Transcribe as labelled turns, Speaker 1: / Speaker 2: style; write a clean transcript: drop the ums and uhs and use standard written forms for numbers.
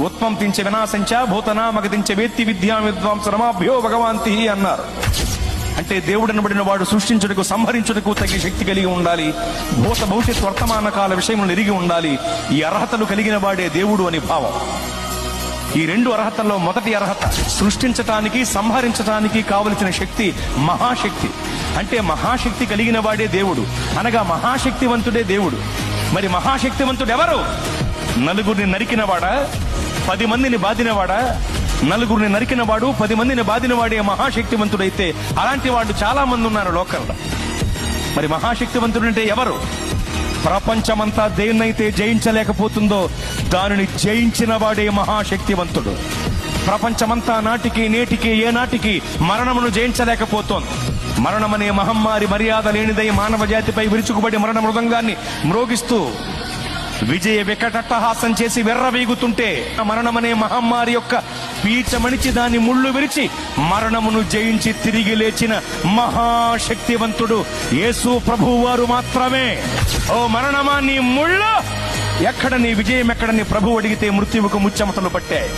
Speaker 1: ఉత్పంతించే వినాశంచ భూతనామగతించే వేత్తి విద్యా విద్వాంసరమాభ్యో భగవాంతి అన్నారు. అంటే దేవుడు అనబడిన వాడు సృష్టించుటకు సంహరించుటకు తగిన శక్తి కలిగి ఉండాలి. భూత భవిష్యత్ వర్తమాన కాల విషయములను ఎరిగి ఉండాలి. ఈ అర్హతలు కలిగిన వాడే దేవుడు అని భావం. ఈ రెండు అర్హతల్లో మొదటి అర్హత సృష్టించటానికి సంహరించటానికి కావలసిన శక్తి మహాశక్తి. అంటే మహాశక్తి కలిగిన వాడే దేవుడు, అనగా మహాశక్తివంతుడే దేవుడు. మరి మహాశక్తివంతుడు ఎవరు? నలుగురిని నరికినవాడా, 10 మందిని బాధినవాడా? నలుగురిని నరికినవాడు 10 మందిని బాధినవాడే మహాశక్తివంతుడైతే అలాంటి వాడు చాలా మంది ఉన్నారు లోకంలో. మరి మహాశక్తివంతుడు అంటే ఎవరు? ప్రపంచమంతా దేన్నైతే జయించలేకపోతుందో దానిని జయించిన వాడే మహాశక్తివంతుడు. ప్రపంచమంతా నాటికి నేటికి ఏనాటికి మరణమును జయించలేకపోతోంది. మరణమనే మహమ్మారి మర్యాద లేనిదై మానవ జాతిపై విరుచుకుబడి మరణ మృదంగాన్ని మ్రోగిస్తూ విజయ వికటట్టహాసం చేసి వెర్రవీగుతుంటే మరణమనే మహమ్మారి యొక్క పీచమణిచి దాని ముళ్ళు విరిచి మరణమును జయించి తిరిగి లేచిన మహాశక్తివంతుడు యేసు ప్రభువు వారు మాత్రమే. ఓ మరణమా నీ ముళ్ళు ఎక్కడ, నీ విజయం ఎక్కడ? నీ ప్రభువు అడిగితే మృత్యువుకు ముచ్చెమటలు పట్టాయి.